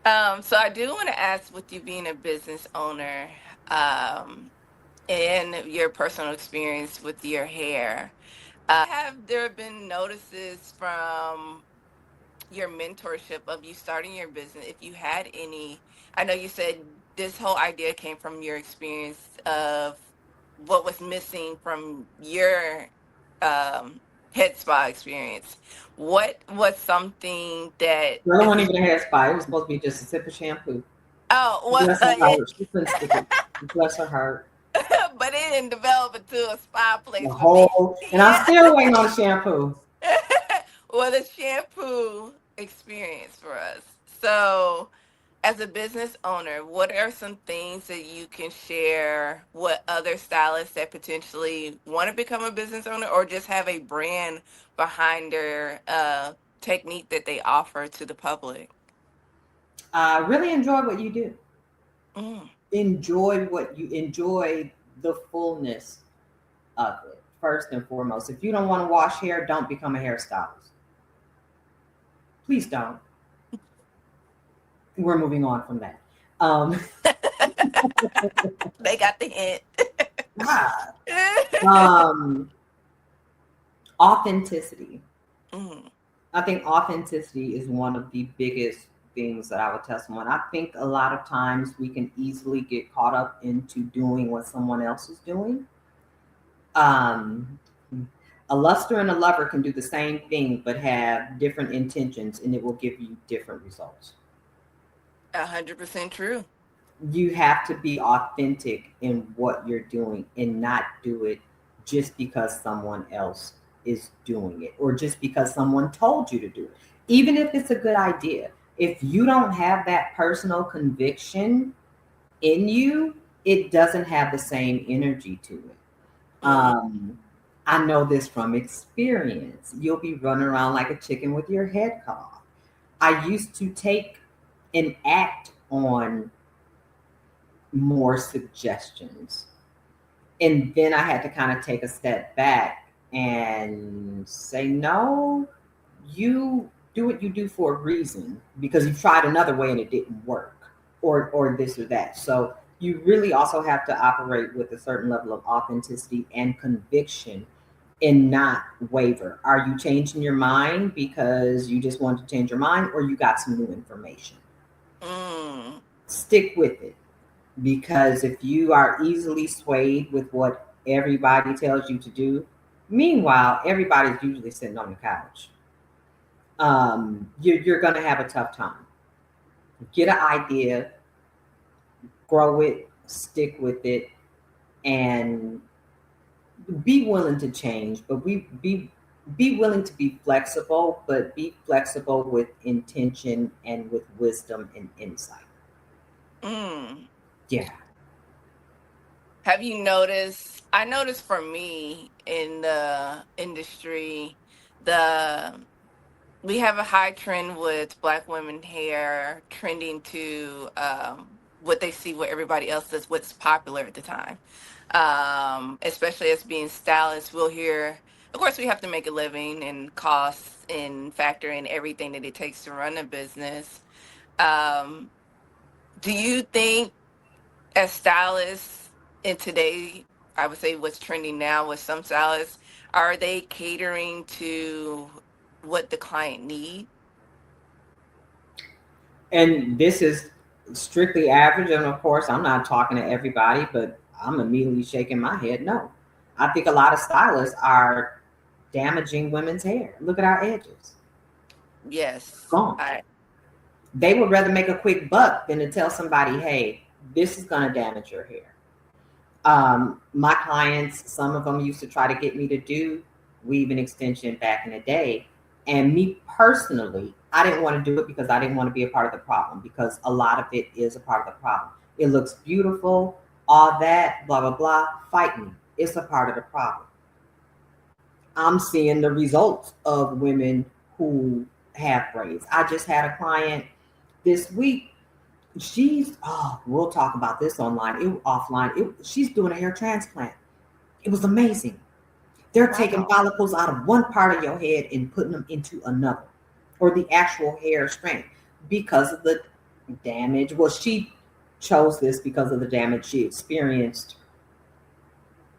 So I do want to ask, with you being a business owner, um, and your personal experience with your hair, have there been notices from your mentorship of you starting your business, if you had any? I know you said this whole idea came from your experience of what was missing from your um head spa experience. What was something that Girl, it as a, wasn't even a hair spa. It was supposed to be just a sip of shampoo. oh well, Bless her it heart. She couldn't stick it. Bless her heart. but it didn't develop into a spa The place for me. whole, and I'm Yeah. still waiting on the shampoo. Well, the shampoo experience for us. So, as a business owner, what are some things that you can share with other stylists that potentially want to become a business owner or just have a brand behind their technique that they offer to the public? Really enjoy what you do. Mm. Enjoy what you enjoy, the fullness of it, first and foremost. If you don't want to wash hair, don't become a hairstylist. Please don't. We're moving on from that. Um, They got the hint. God. Um, Authenticity. Mm. I think authenticity is one of the biggest things that I would tell someone. I think a lot of times we can easily get caught up into doing what someone else is doing. Um, a luster and a lover can do the same thing, but have different intentions, and it will give you different results. 100% true. You have to be authentic in what you're doing and not do it just because someone else is doing it or just because someone told you to do it. Even if it's a good idea, if you don't have that personal conviction in you, it doesn't have the same energy to it. Mm. I know this from experience. You'll be running around like a chicken with your head cut off. I used to take and act on more suggestions. And then I had to kind of take a step back and say, no, you do what you do for a reason because you tried another way and it didn't work, or this or that. So you really also have to operate with a certain level of authenticity and conviction and not waver. Are you changing your mind because you just want to change your mind or you got some new information? Mm. Stick with it. Because if you are easily swayed with what everybody tells you to do, meanwhile, everybody's usually sitting on the couch. You're going to have a tough time. Get an idea, grow it, stick with it, and be willing to change. But be willing to be flexible, but be flexible with intention and with wisdom and insight. Mm. Yeah. Have you noticed? I noticed for me in the industry, the we have a high trend with Black women hair trending to what they see what everybody else does, what's popular at the time. Especially as being stylists, we'll hear. Of course, we have to make a living and costs and factor in everything that it takes to run a business. Um, do you think, as stylists in today, I would say what's trending now with some stylists, are they catering to what the client needs? And this is strictly average. And of course, I'm not talking to everybody, but I'm immediately shaking my head. No, I think a lot of stylists are damaging women's hair. Look at our edges, Yes. gone. I They would rather make a quick buck than to tell somebody, hey, this is going to damage your hair. My clients, some of them used to try to get me to do weave and extension back in the day. And me personally, I didn't want to do it because I didn't want to be a part of the problem because a lot of it is a part of the problem. It looks beautiful, all that, blah, blah, blah. Fight me. It's a part of the problem. I'm seeing the results of women who have braids. I just had a client this week. We'll talk about this online, offline. She's doing a hair transplant. It was amazing. They're taking wow. follicles out of one part of your head and putting them into another, or the actual hair strand, because of the damage. Well, she chose this because of the damage she experienced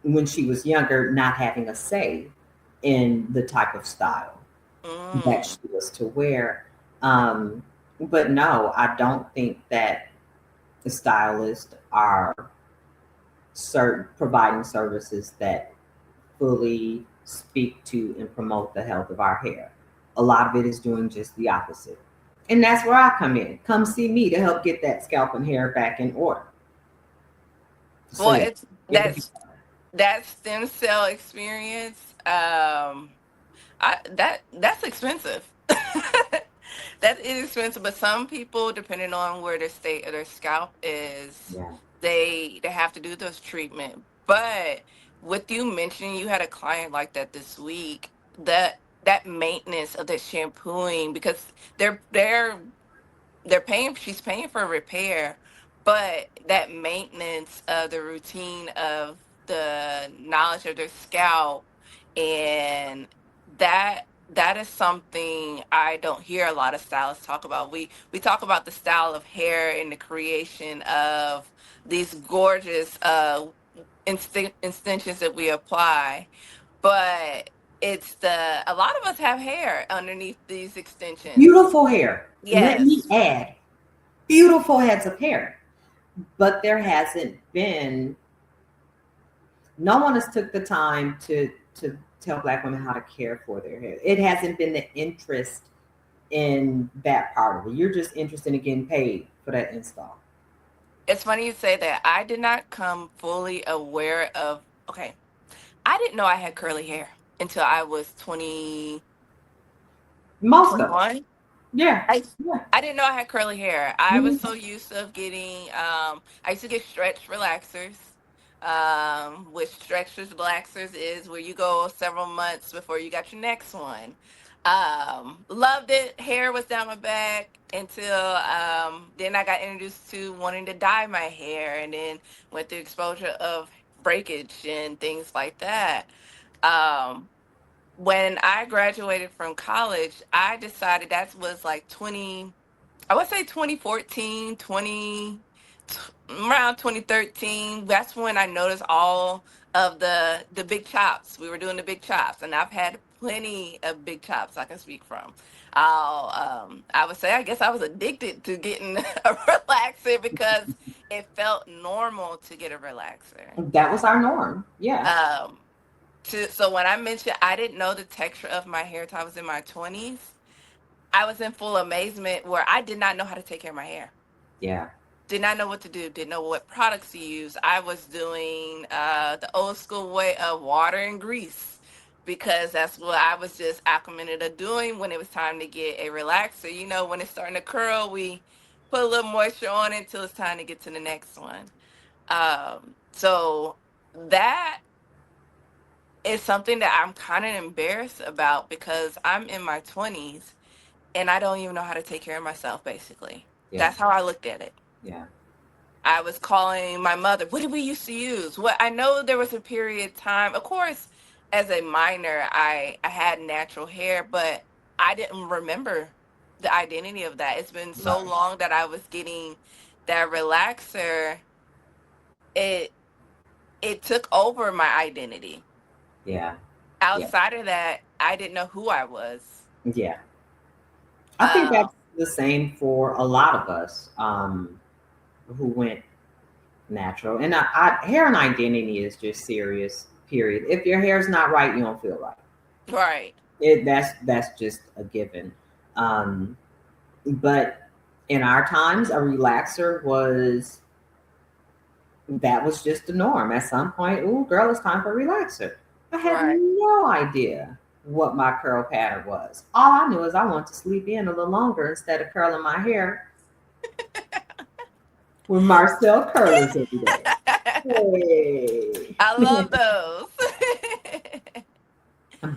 when she was younger, not having a say in the type of style that Mm. she was to wear. Um, but no, I don't think that the stylists are providing services that fully speak to and promote the health of our hair. A lot of it is doing just the opposite. And that's where I come in. Come see me to help get that scalp and hair back in order. So Well, yeah, it's it could be. that stem cell experience. That's expensive. That is expensive, but some people, depending on where their state of their scalp is, Yeah. they have to do those treatment. But with you mentioning you had a client like that this week, that maintenance of the shampooing, because they're paying, she's paying for repair, but that maintenance of the routine of the knowledge of their scalp, and that is something I don't hear a lot of stylists talk about. We talk about the style of hair and the creation of these gorgeous extensions that we apply, but it's the a lot of us have hair underneath these extensions. Beautiful hair. Let me Yes. add, beautiful heads of hair. But there hasn't been, no one has took the time to tell Black women how to care for their hair. It hasn't been the interest in that part of it. You're just interested in getting paid for that install. It's funny you say that. I did not come fully aware of, okay, I didn't know I had curly hair until I was Most twenty of them. one. Yeah. I Yeah. I didn't know I had curly hair. I was Mhm. so used to getting I used to get stretch relaxers. Which stretch relaxers is where you go several months before you got your next one. Loved it. Hair was down my back until then I got introduced to wanting to dye my hair, and then went through exposure of breakage and things like that. Um when I graduated from college, I decided that was like 20, I would say 2014, around 2013. That's when I noticed all of the big chops. We were doing the big chops, and I've had plenty of big chops I can speak from. I would say I guess I was addicted to getting a relaxer because it felt normal to get a relaxer. That was our norm. Yeah. Um, so when I mentioned I didn't know the texture of my hair till I was in my 20s, I was in full amazement where I did not know how to take care of my hair. Yeah. Did not know what to do, didn't know what products to use. I was doing the old school way of water and grease because that's what I was just acclimated to doing when it was time to get a relaxer. You know, when it's starting to curl, we put a little moisture on it until it's time to get to the next one. So that is something that I'm kind of embarrassed about because I'm in my 20s and I don't even know how to take care of myself, basically. Yeah. That's how I looked at it. Yeah. I was calling my mother, what did we used to use? What I know there was a period of time, of course, as a minor, I had natural hair, but I didn't remember the identity of that. It's been so Right. long that I was getting that relaxer. It it took over my identity. Yeah. Yeah. Outside of that, I didn't know who I was. Yeah. I think Um, that's the same for a lot of us who went natural. And hair and identity is just serious. Period. If your hair's not right, you don't feel right. right, That's just a given. Um, but in our times, a relaxer was that was just the norm. At some point, ooh, girl, it's time for a relaxer. I had right. no idea what my curl pattern was. All I knew is I wanted to sleep in a little longer instead of curling my hair with Marcel curlers every day. Hey. I love those.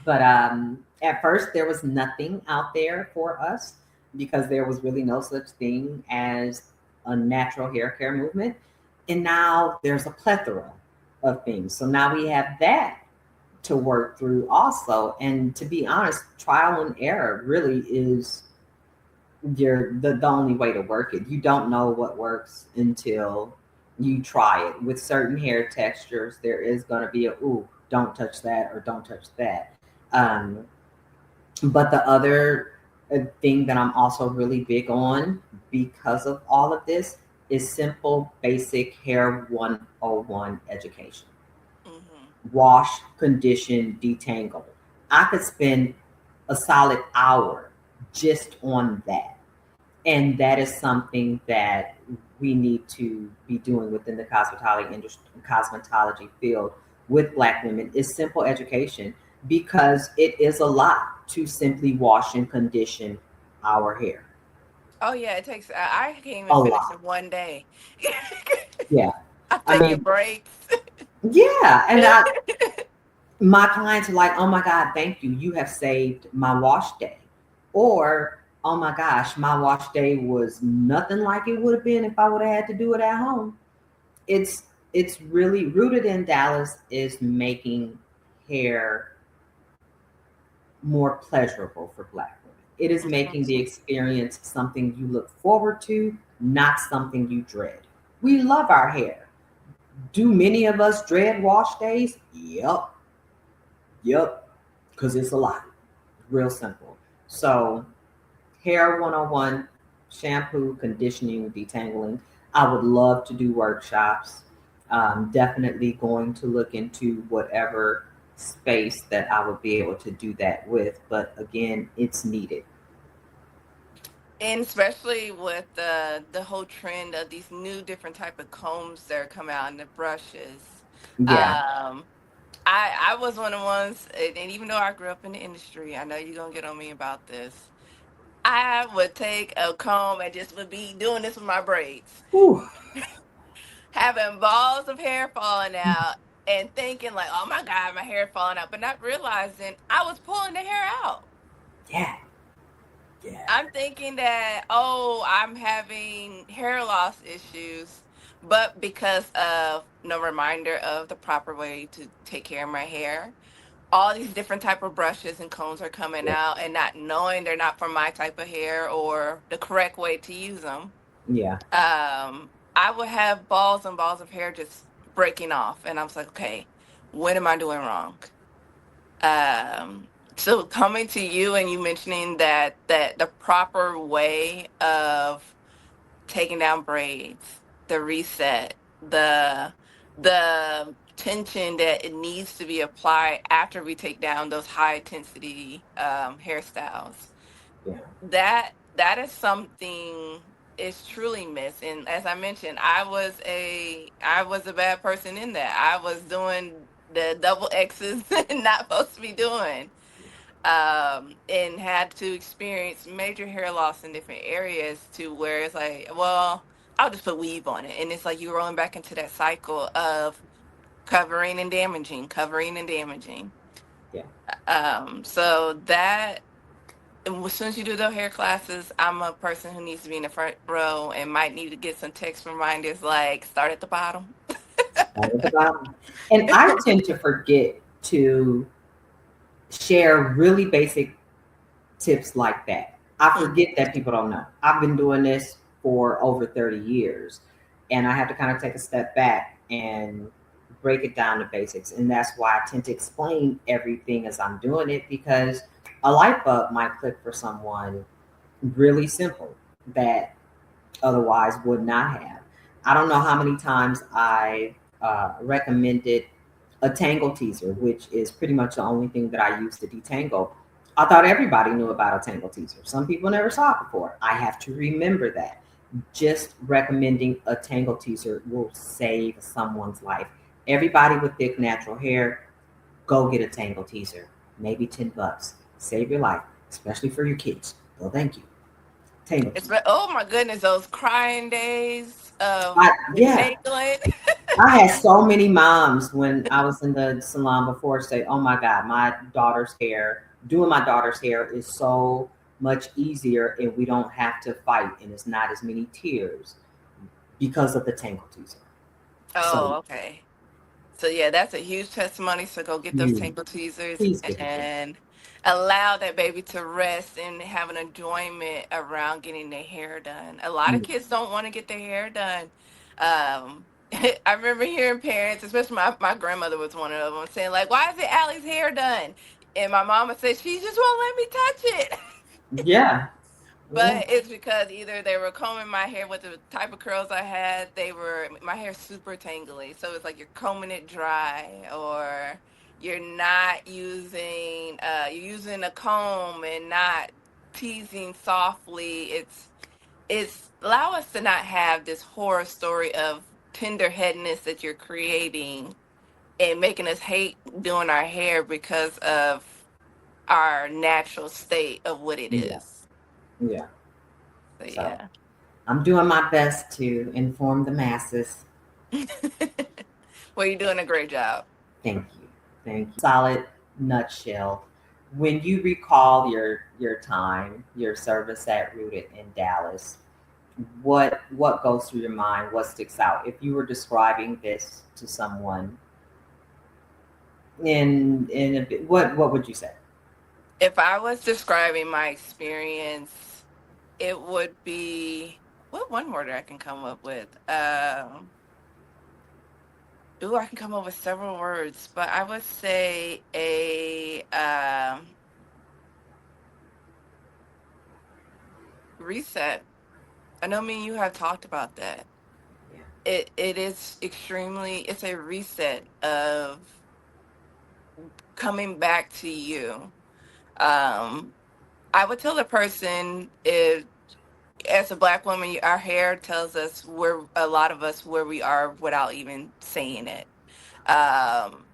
But at first, there was nothing out there for us because there was really no such thing as a natural hair care movement. And now there's a plethora of things. So now we have that to work through also. And to be honest, trial and error really is the only way to work it. You don't know what works until you try it. With certain hair textures, there is going to be a ooh, don't touch that or don't touch that. Um, but the other thing that I'm also really big on because of all of this is simple, basic hair 101 education. Mm-hmm. Wash, condition, detangle. I could spend a solid hour just on that. And that is something that we need to be doing within the cosmetology industry, cosmetology field with Black women is simple education because it is a lot to simply wash and condition our hair. Oh yeah, it takes. I can't even A finish lot. in one day. Yeah. I'm I taking mean, breaks. yeah. My clients are like, oh my God, thank you. You have saved my wash day. Or, oh my gosh, my wash day was nothing like it would have been if I would have had to do it at home. It's it's really rooted in Dallas is making hair more pleasurable for Black women. It is making the experience something you look forward to, not something you dread. We love our hair. Do many of us dread wash days? Yep, because it's a lot. Real simple. So, hair 101, shampoo, conditioning, detangling. I would love to do workshops. Definitely going to look into whatever space that I would be able to do that with. But again, it's needed. And especially with the whole trend of these new different type of combs that are coming out and the brushes. Yeah. Um, I was one of the ones, and even though I grew up in the industry, I know you're gonna get on me about this. I would take a comb and just would be doing this with my braids, Whew. having balls of hair falling out, and thinking like, "Oh my God, my hair falling out," but not realizing I was pulling the hair out. Yeah. Yeah. I'm thinking that, oh, I'm having hair loss issues, but because of no reminder of the proper way to take care of my hair, all these different type of brushes and combs are coming Yeah. out and not knowing they're not for my type of hair or the correct way to use them. Yeah. I would have balls and balls of hair just breaking off, and I was like, okay, what am I doing wrong? So coming to you and you mentioning that the proper way of taking down braids, the reset, the tension that it needs to be applied after we take down those high intensity hairstyles. Yeah. That is something is truly missed. And as I mentioned, I was a bad person in that. I was doing the double X's not supposed to be doing. And had to experience major hair loss in different areas to where it's like, well, I'll just put weave on it. And it's like you're rolling back into that cycle of covering and damaging, covering and damaging. Yeah. So that and as soon as you do those hair classes, I'm a person who needs to be in the front row and might need to get some text reminders like start at the bottom. Start at the bottom. And I tend to forget to share really basic tips like that. I forget Mhm. that people don't know. I've been doing this for over 30 years, and I have to kind of take a step back and break it down to basics. And that's why I tend to explain everything as I'm doing it because a light bulb might click for someone really simple that otherwise would not have. I don't know how many times I recommended a tangle teaser, which is pretty much the only thing that I use to detangle. I thought everybody knew about a tangle teaser. Some people never saw it before. I have to remember that. Just recommending a tangle teaser will save someone's life. Everybody with thick natural hair, go get a tangle teaser. Maybe $10. Save your life, especially for your kids. Well, thank you. Tangle It's teaser. been, oh my goodness, those crying days of Yeah, detangling. I had so many moms when I was in the salon before say, "Oh my God, doing my daughter's hair is so much easier, and we don't have to fight, and it's not as many tears because of the tangle teaser." So, Oh, okay. So yeah, that's a huge testimony. So go get those huge. tangle tweezers Please get them. and allow that baby to rest and have an enjoyment around getting their hair done. A lot of Mm. kids don't want to get their hair done. I remember hearing parents, especially my grandmother was one of them, saying like, "Why isn't Allie's hair done?" And my mama said she just won't let me touch it. Yeah. Yeah. But it's because either they were combing my hair with the type of curls I had, they were my hair's super tangly. So it's like you're combing it dry, or you're not using you're using a comb and not teasing softly. It's allow us to not have this horror story of tenderheadedness that you're creating and making us hate doing our hair because of our natural state of what it Yeah. is. Yeah. So So yeah. I'm doing my best to inform the masses. Well, you're doing a great job. Thank you. Thank you. Solid nutshell. When you recall your time, your service at Rooted in Dallas, what goes through your mind? What sticks out? If you were describing this to someone in a bit, what would you say? If I was describing my experience, it would be what one word I can come up with. Ooh, I can come up with several words, but I would say a reset. I know me and you have talked about that. Yeah. It is extremely. It's a reset of coming back to you. Um, I would tell the person if as a black woman, our hair tells us where a lot of us where we are without even saying it. Um,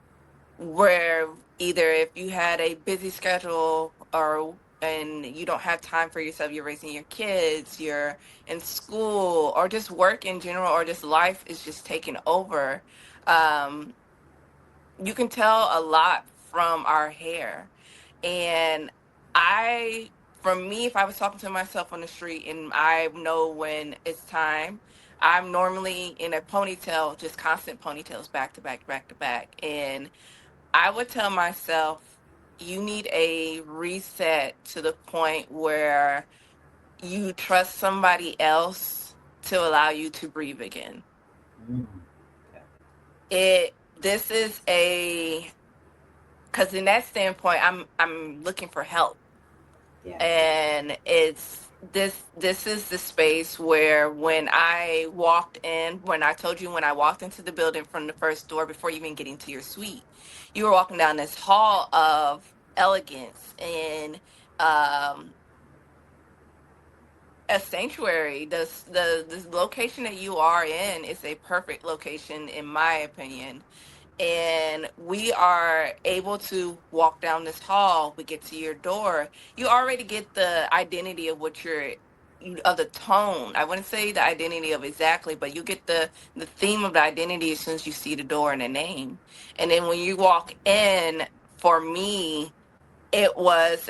where either if you had a busy schedule or and you don't have time for yourself, you're raising your kids, you're in school, or just work in general, or just life is just taking over. Um, you can tell a lot from our hair. And I, for me, if I was talking to myself on the street and I know when it's time, I'm normally in a ponytail, just constant ponytails back to back, back to back. And I would tell myself, you need a reset to the point where you trust somebody else to allow you to breathe again. Mm. Okay. This is a, because in that standpoint, I'm looking for help. Yeah. And this is the space where when I told you when I walked into the building from the first door before even getting to your suite, you were walking down this hall of elegance and um a sanctuary. The location that you are in is a perfect location in my opinion, and we are able to walk down this hall. We get to your door. You already get the identity of what of the tone. I wouldn't say the identity of exactly, but you get the theme of the identity as soon as you see the door and the name. And then when you walk in, for me, it was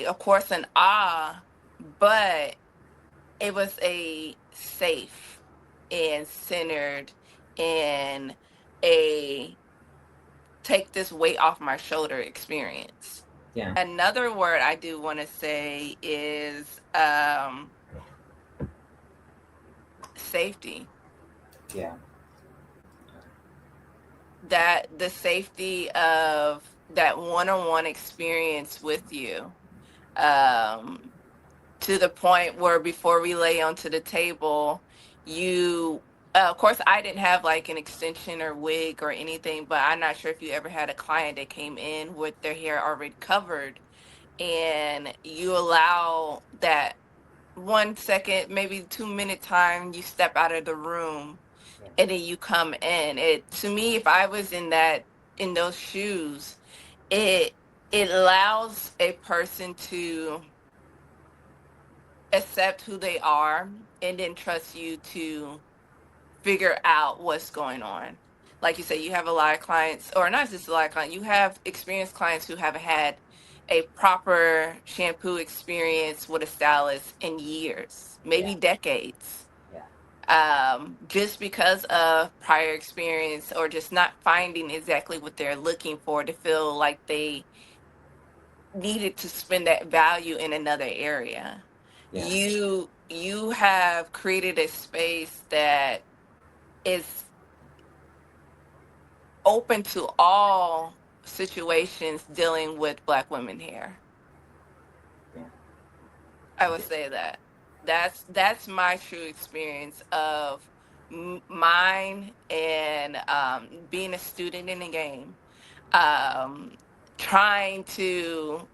of course, an but it was a safe and centered and a take this weight off my shoulder experience. Yeah. Another word I do want to say is safety. Yeah. That the safety of that one-on-one experience with you. Um, to the point where before we lay onto the table, you of course I didn't have like an extension or wig or anything, but I'm not sure if you ever had a client that came in with their hair already covered, and you allow that 1 second, maybe 2 minute time, you step out of the room Yeah. and then you come in. It to me, if I was in those shoes, it it allows a person to accept who they are and then trust you to figure out what's going on. Like you said, you have a lot of clients, or not just a lot of clients, you have experienced clients who haven't had a proper shampoo experience with a stylist in years, Yeah. maybe decades. Yeah. Just because of prior experience or just not finding exactly what they're looking for to feel like they needed to spend that value in another area. Yeah. You have created a space that is open to all situations dealing with Black women here. Yeah. I would say that that's my true experience of mine, and being a student in the game, um, trying to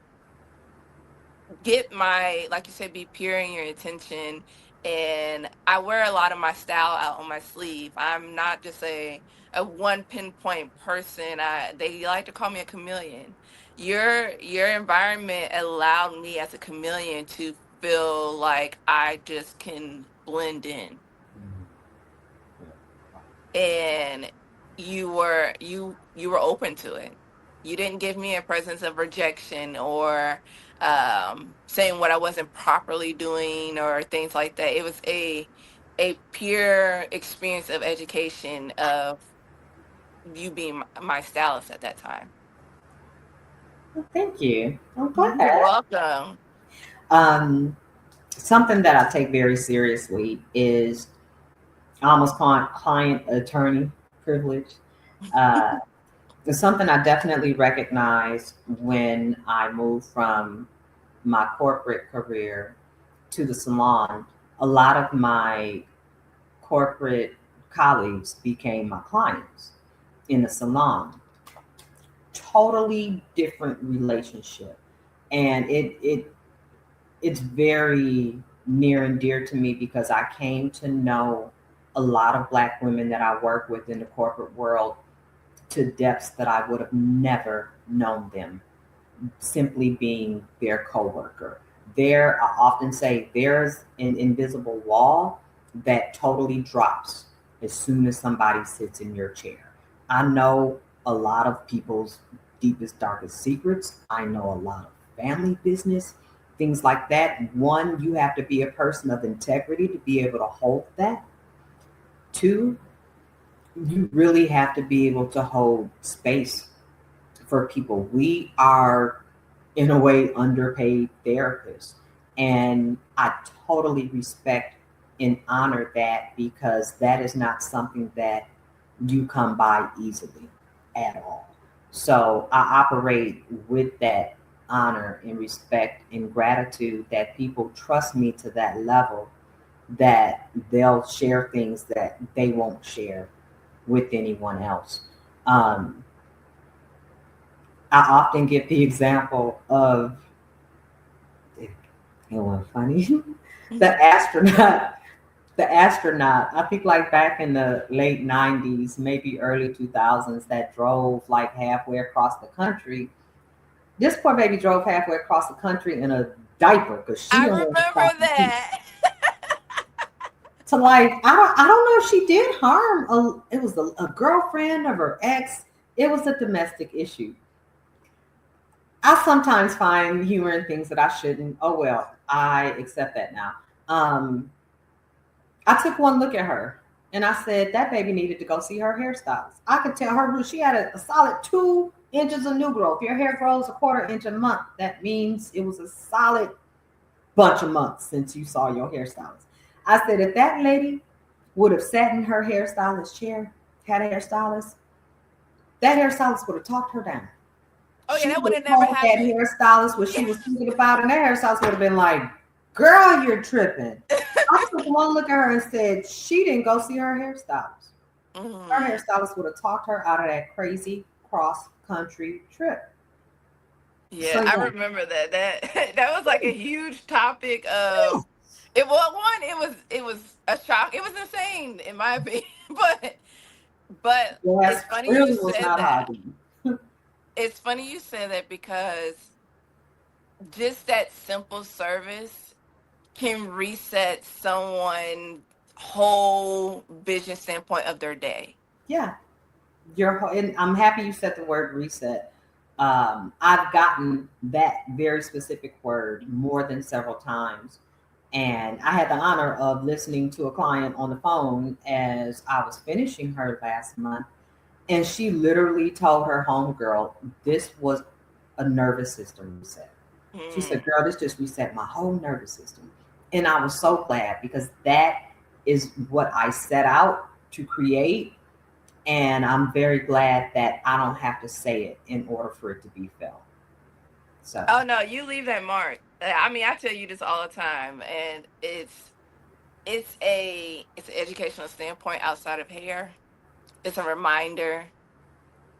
get my, like you said, be pure in your intention. And I wear a lot of my style out on my sleeve. I'm not just a one pinpoint person. They like to call me a chameleon. Your environment allowed me as a chameleon to feel like I just can blend in. Mhm. Yeah. And you were open to it. You didn't give me a presence of rejection, or saying what I wasn't properly doing or things like that. It was a pure experience of education, of you being my stylist at that time. Well, thank you. I'm You're glad. welcome. Um, Something that I take very seriously is I almost call it client attorney privilege. Uh, it's something I definitely recognize when I moved from my corporate career to the salon. A lot of my corporate colleagues became my clients in the salon. Totally different relationship, and it's very near and dear to me because I came to know a lot of Black women that I work with in the corporate world to depths that I would have never known them simply being their coworker. There, I often say there's an invisible wall that totally drops as soon as somebody sits in your chair. I know a lot of people's deepest, darkest secrets. I know a lot of family business, things like that. One, you have to be a person of integrity to be able to hold that. Two, you really have to be able to hold space for people. We are, in a way, underpaid therapists. And I totally respect and honor that because that is not something that you come by easily at all. So I operate with that honor and respect and gratitude that people trust me to that level that they'll share things that they won't share with anyone else. Um, I often give the example of, it was funny, the astronaut, the astronaut, I think like back in the late 90s, maybe early 2000s, that drove like halfway across the country. This poor baby drove halfway across the country in a diaper because she I didn't want to stop remember and pee. that. To like, I don't know if she did harm, it was a girlfriend of her ex. It was a domestic issue. I sometimes find humor in things that I shouldn't. Oh well, I accept that now. Um, I took one look at her and I said that baby needed to go see her hairstylist. I could tell her she had a solid 2 inches of new growth. Your hair grows a quarter inch a month. That means it was a solid bunch of months since you saw your hairstylist. I said if that lady would have sat in her hairstylist chair, had a hairstylist, that hairstylist would have talked her down. Oh yeah, She that would would have have never told that happened. hairstylist what she was thinking about, and that hairstylist would have been like, "Girl, you're tripping." I took one look at her and said, "She didn't go see her hairstylist. Her Mhm. hairstylist would have talked her out of that crazy cross country trip." Yeah, So I yeah, remember that. That was like a huge topic of it. Well, one, it was a shock. It was insane in my opinion. But yes, it's funny you clearly was said not that. hobby. It's funny you said that because just that simple service can reset someone's whole vision standpoint of their day. Yeah, and I'm happy you said the word reset. I've gotten that very specific word more than several times. And I had the honor of listening to a client on the phone as I was finishing her last month. And she literally told her homegirl, this was a nervous system reset. She said, Mm. girl, this just reset my whole nervous system. And I was so glad because that is what I set out to create. And I'm very glad that I don't have to say it in order for it to be felt. So, Oh no, you leave that mark. I mean, I tell you this all the time, and it's an educational standpoint outside of hair. It's a reminder.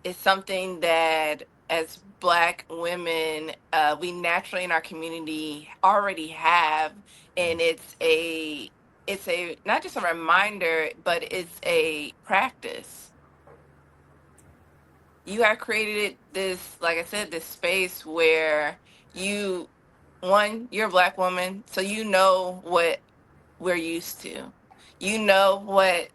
It's something that as Black women, we naturally in our community already have, and it's a not just a reminder, but it's a practice. You have created this, like I said, this space where you, one, you're a Black woman, so you know what we're used to. You know what,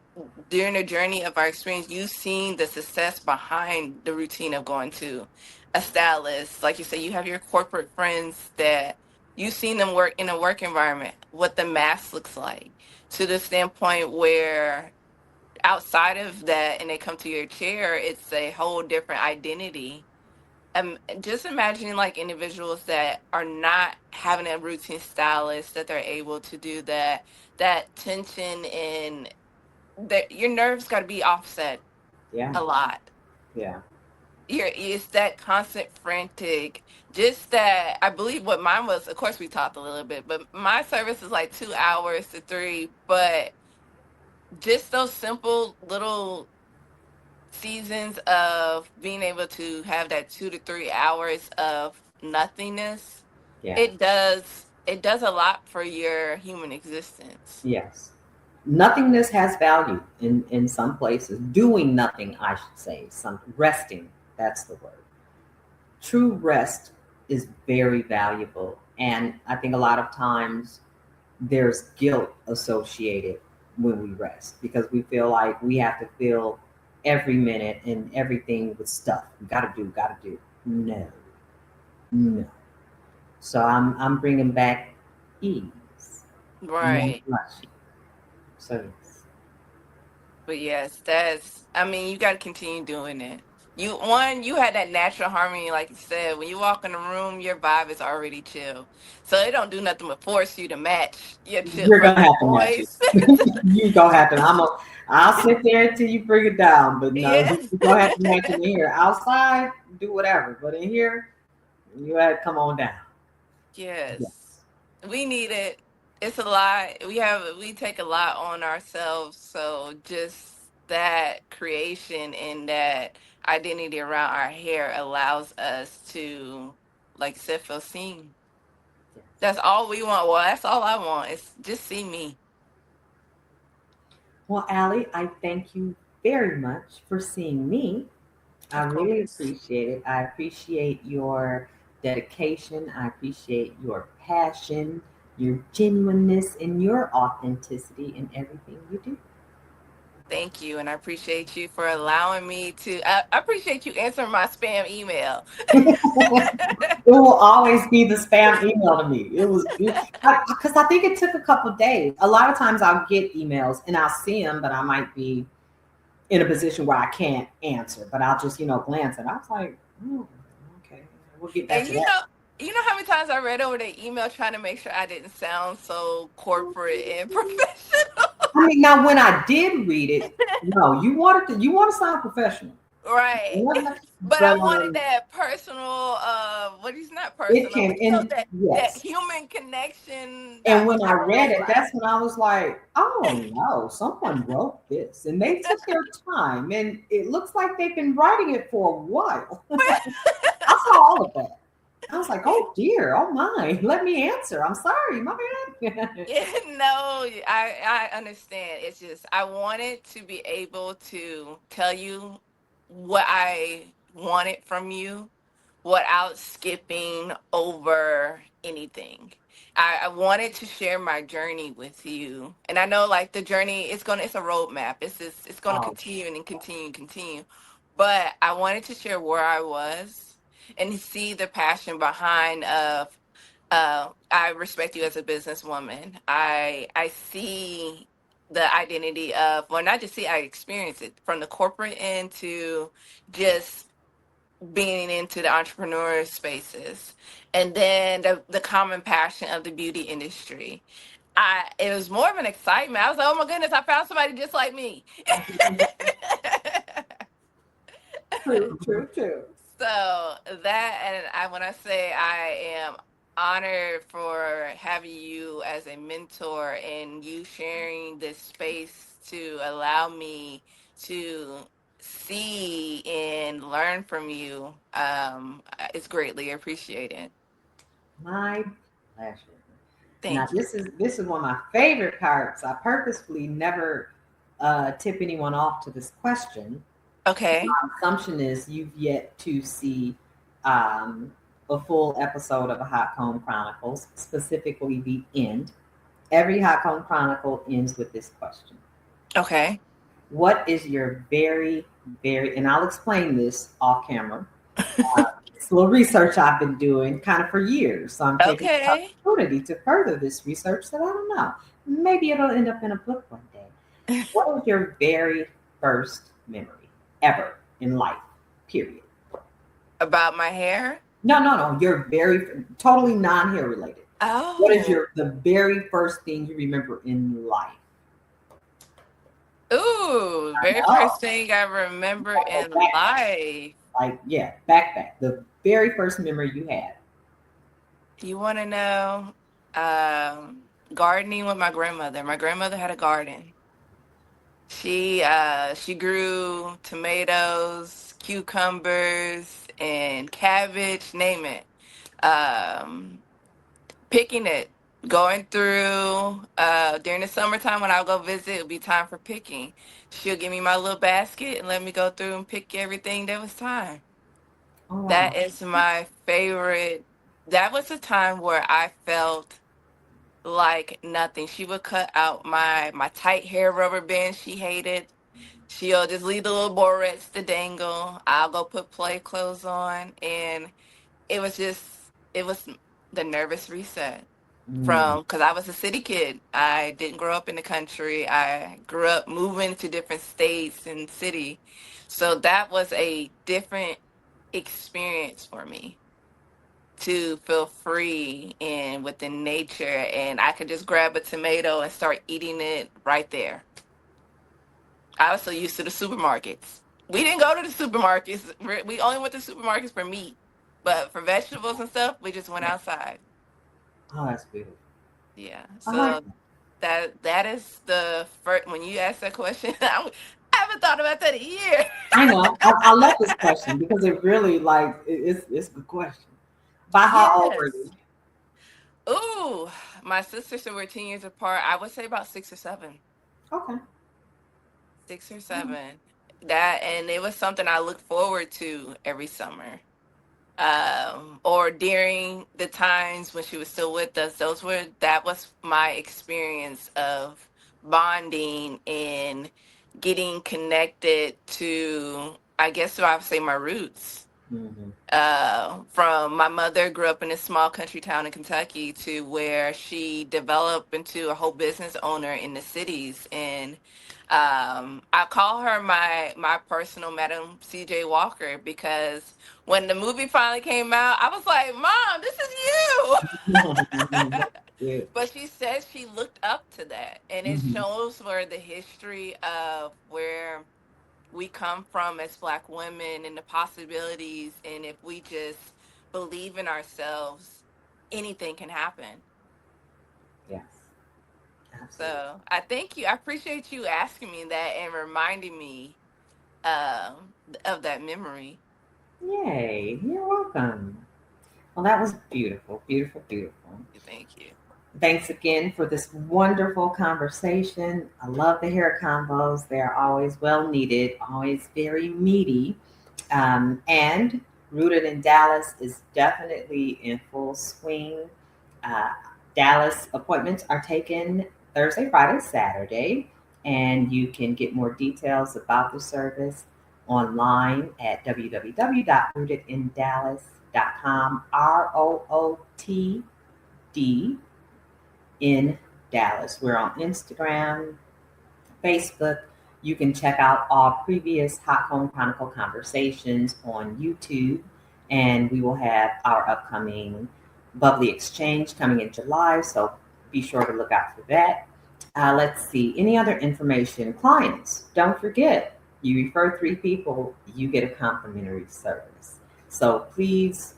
during the journey of our experience, you've seen the success behind the routine of going to a stylist. Like you say, you have your corporate friends that you've seen them work in a work environment, what the mask looks like, to the standpoint where outside of that and they come to your chair, it's a whole different identity. Just imagining like individuals that are not having a routine stylist, that they're able to do that tension, and that your nerves got to be offset yeah, a lot. yeah, It's that constant frantic, just that. I believe what mine was, of course we talked a little bit, but my service is like 2 hours to three, but just those simple little seasons of being able to have that 2 to 3 hours of nothingness, yeah, it does a lot for your human existence. yes. Nothingness has value in some places. Doing nothing, I should say, some resting, that's the word. True rest is very valuable. And I think a lot of times there's guilt associated when we rest because we feel like we have to fill every minute and everything with stuff. Gotta do, gotta do. No, no. So I'm bringing back ease, no Right. rushing. So yes. But yes, I mean, you got to continue doing it. You had that natural harmony, like you said. When you walk in the room, your vibe is already chill. So it don't do nothing but force you to match your chill You're from gonna your have to match it. voice. You gonna have to. I'll sit there until you bring it down. But no, Yes. you gonna have to match it in here. Outside, do whatever. But in here, you had to come on down. Yes. Yes. We need it. It's a lot. We take a lot on ourselves. So just that creation and that identity around our hair allows us to, like I said, feel seen. Yes. That's all we want. Well, that's all I want. Is just see me. Well, Allie, I thank you very much for seeing me. I Of really course. appreciate it. I appreciate your dedication. I appreciate your passion, your genuineness, and your authenticity in everything you do. Thank you, and I appreciate you for allowing me to. I appreciate you answering my spam email. It will always be the spam email to me. It was because I think it took a couple of days. A lot of times I'll get emails and I'll see them, but I might be in a position where I can't answer, but I'll just, glance and I was like, oh, okay, we'll get back And to that. you know how many times I read over the email trying to make sure I didn't sound so corporate and professional. I mean, now when I did read it, no, you want to sound professional, Right. But but I wanted that personal, what is not it personal, came but in, that yes. human connection, And that when I read overlay it, line. that's when I was like, oh no, someone wrote this. And they took their time. And it looks like they've been writing it for a while. I saw all of that. I was like, oh dear, oh my, let me answer. I'm sorry, my bad. Yeah, no, I understand. It's just I wanted to be able to tell you what I wanted from you without skipping over anything. I wanted to share my journey with you. And I know like the journey it's a roadmap. It's gonna Oh, continue and continue and continue. But I wanted to share where I was and see the passion behind of I respect you as a businesswoman. I see the identity of, well, not just see, I experience it from the corporate end to just being into the entrepreneur spaces, and then the common passion of the beauty industry. It was more of an excitement. I was like, oh my goodness, I found somebody just like me. True, true, true. So that, and when I say I am honored for having you as a mentor and you sharing this space to allow me to see and learn from you, it's greatly appreciated. My pleasure. Now Thank you. this is one of my favorite parts. I purposefully never tip anyone off to this question. Okay. My assumption is you've yet to see um, a full episode of a Hot Comb Chronicles, specifically the end. Every Hot Comb Chronicle ends with this question. Okay. What is your very, and I'll explain this off camera. It's a little research I've been doing kind of for years. So I'm taking the Okay. opportunity to further this research that I don't know. Maybe it'll end up in a book one day. What is your very first memory ever in life? Period. About my hair? No, no, no. You're very totally non-hair related. What is Oh. your the very first thing you remember in life? Ooh, I very know. first thing I remember Go in back, life. like yeah, back. The very first memory you had. You want to know? Gardening with my grandmother. My grandmother had a garden. She grew tomatoes, cucumbers, and cabbage, name it. Um, Picking it, going through during the summertime when I'll go visit, it'll be time for picking. She'll give me my little basket and let me go through and pick everything that was time. Oh That wow. is my favorite. That was a time where I felt like nothing. She would cut out my tight hair rubber bands she hated. She'll just leave the little barrettes to dangle. I'll go put play clothes on, and it was the nervous reset Mm, from, because I was a city kid. I didn't grow up in the country. I grew up moving to different states and city, so that was a different experience for me to feel free and within nature, and I could just grab a tomato and start eating it right there. I was so used to the supermarkets. We didn't go to the supermarkets. We only went to supermarkets for meat, but for vegetables and stuff, we just went yeah. outside. Oh, that's beautiful. Yeah. I like So that. that is the first. When you ask that question, I haven't thought about that in a year. I know. I love this question because it really it's a good question. By how old were Yes. you? Ooh, my sisters were 10 years apart. I would say about 6 or 7. Okay. 6 or 7. That, and it was something I looked forward to every summer. Or during the times when she was still with us, that was my experience of bonding and getting connected to, I guess I would say, my roots. Mm-hmm. From my mother grew up in a small country town in Kentucky to where she developed into a whole business owner in the cities. And I call her my personal Madam CJ Walker, because when the movie finally came out, I was like, Mom, this is you. Yeah. But she says she looked up to that, and it Mm-hmm. shows where the history of where we come from as Black women and the possibilities, and if we just believe in ourselves, anything can happen. Yes. Absolutely. So I thank you. I appreciate you asking me that and reminding me of that memory. Yay. You're welcome. Well, that was beautiful, beautiful, beautiful. Thank you. Thanks again for this wonderful conversation. I love the hair combos. They're always well needed, always very meaty. And Rooted in Dallas is definitely in full swing. Uh, Dallas appointments are taken Thursday, Friday, Saturday, and you can get more details about the service online at www.rootedindallas.com. ROOTD in Dallas. We're on Instagram, Facebook, You can check out all previous Hot Home Chronicle conversations on YouTube, and we will have our upcoming Bubbly Exchange coming in July, so be sure to look out for that. Let's see, any other information? Clients, don't forget, you refer 3 people, you get a complimentary service. So please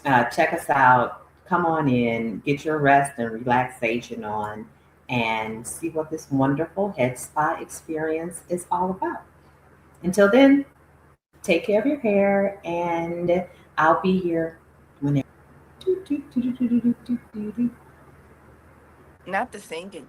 check us out. Come on in, get your rest and relaxation on, and see what this wonderful head spa experience is all about. Until then, take care of your hair, and I'll be here whenever. Not the singing.